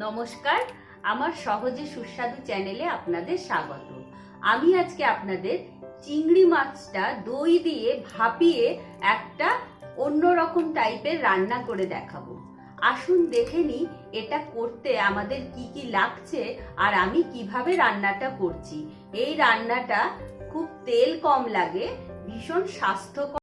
নমস্কার, আমার সহজে সুস্বাদু চ্যানেলে আপনাদের স্বাগত। আমি আজকে আপনাদের চিংড়ি মাছটা দই দিয়ে ভাপিয়ে একটা অন্যরকম টাইপের রান্না করে দেখাবো। আসুন দেখে নিই এটা করতে আমাদের কি কি লাগছে আর আমি কিভাবে রান্নাটা করছি। এই রান্নাটা খুব তেল কম লাগে, ভীষণ স্বাস্থ্যকর।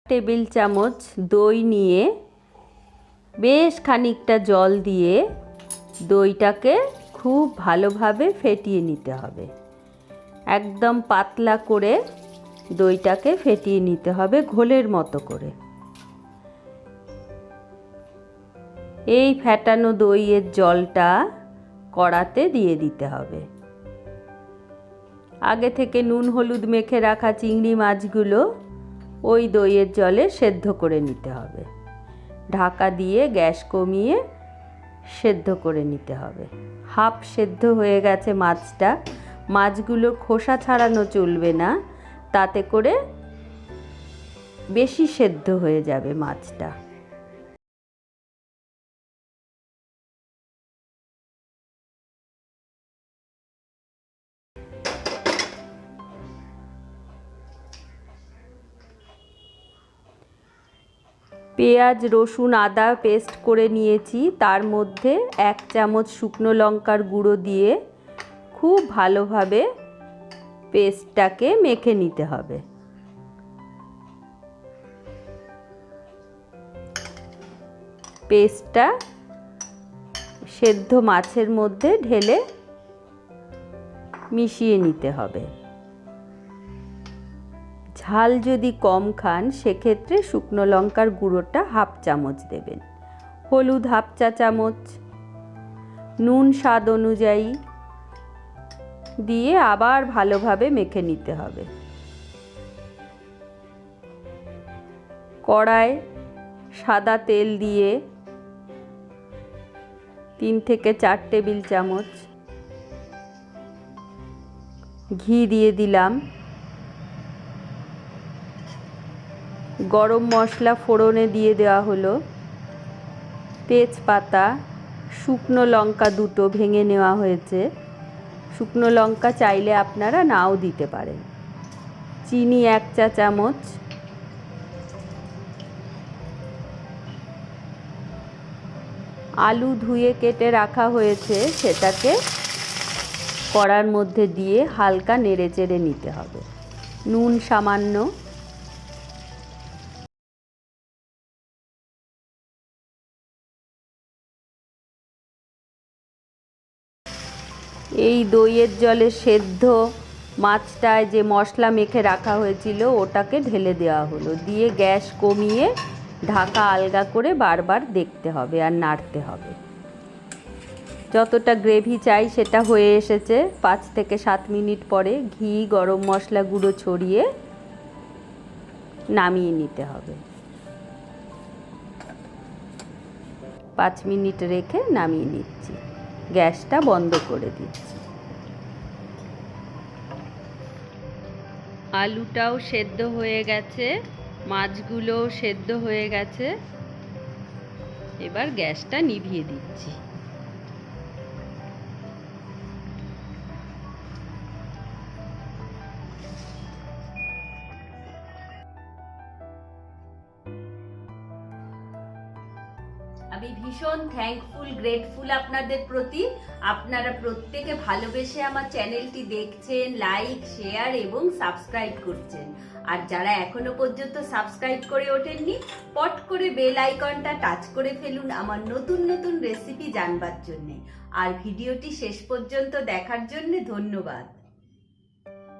টেবিল চামচ দই নিয়ে বেশ খানিকটা জল দিয়ে দইটাকে খুব ভালোভাবে ফেটিয়ে নিতে হবে। একদম পাতলা করে দইটাকে ফেটিয়ে নিতে হবে, ঘোলের মতো করে। এই ফেটানো দইয়ের জলটা কড়াতে দিয়ে দিতে হবে। আগে থেকে নুন হলুদ মেখে রাখা চিংড়ি মাছগুলো ওই দইয়ের জলে সেদ্ধ করে নিতে হবে। ঢাকা দিয়ে গ্যাস কমিয়ে সেদ্ধ করে নিতে হবে। হাফ সেদ্ধ হয়ে গেছে মাছটা। মাছগুলোর খোসা ছাড়ানো চলবে না, তাতে করে বেশি সেদ্ধ হয়ে যাবে মাছটা। পেঁয়াজ রসুন আদা পেস্ট করে নিয়েছি, তার মধ্যে 1 চামচ শুকনো লঙ্কার গুঁড়ো দিয়ে খুব ভালোভাবে পেস্টটাকে মেখে নিতে হবে। পেস্টটা সেদ্ধ মাছের মধ্যে ঢেলে মিশিয়ে নিতে হবে। ঝাল যদি কম খান সেক্ষেত্রে শুকনো লঙ্কার গুঁড়োটা হাফ চামচ দেবেন, হলুদ হাফ চা চামচ, নুন স্বাদ অনুযায়ী দিয়ে আবার ভালোভাবে মেখে নিতে হবে। কড়ায় সাদা তেল দিয়ে 3 থেকে 4 টেবিল চামচ ঘি দিয়ে দিলাম। গরম মশলা ফোড়নে দিয়ে দেওয়া হলো, তেজপাতা, শুকনো লঙ্কা 2টো ভেঙে নেওয়া হয়েছে। শুকনো লঙ্কা চাইলে আপনারা নাও দিতে পারেন। চিনি 1 চা চামচ, আলু ধুয়ে কেটে রাখা হয়েছে, সেটাকে কড়ার মধ্যে দিয়ে হালকা নেড়ে চেড়ে নিতে হবে। নুন সামান্য। এই দইয়ের জলে সেদ্ধ মাছটায় যে মশলা মেখে রাখা হয়েছিল ওটাকে ঢেলে দেওয়া হলো, দিয়ে গ্যাস কমিয়ে ঢাকা আলগা করে বারবার দেখতে হবে আর নাড়তে হবে। যতটা গ্রেভি চাই সেটা হয়ে এসেছে। 5 থেকে 7 মিনিট পরে ঘি গরম মশলা গুঁড়ো ছড়িয়ে নামিয়ে নিতে হবে। 5 মিনিট রেখে নামিয়ে নিচ্ছি, গ্যাসটা বন্ধ করে দিচ্ছি। আলুটাও সেদ্ধ হয়ে গেছে, মাছগুলোও সেদ্ধ হয়ে গেছে। এবার গ্যাসটা নিভিয়ে দিচ্ছি। আমি ভীষণ থ্যাঙ্কফুল, গ্রেটফুল আপনাদের প্রতি। আপনারা প্রত্যেকে ভালোবেসে আমার চ্যানেলটি দেখছেন, লাইক শেয়ার এবং সাবস্ক্রাইব করছেন। আর যারা এখনো পর্যন্ত সাবস্ক্রাইব করে ওঠেননি, পট করে বেল আইকনটা টাচ করে ফেলুন আমার নতুন নতুন রেসিপি জানবার জন্য। আর ভিডিওটি শেষ পর্যন্ত দেখার জন্য ধন্যবাদ।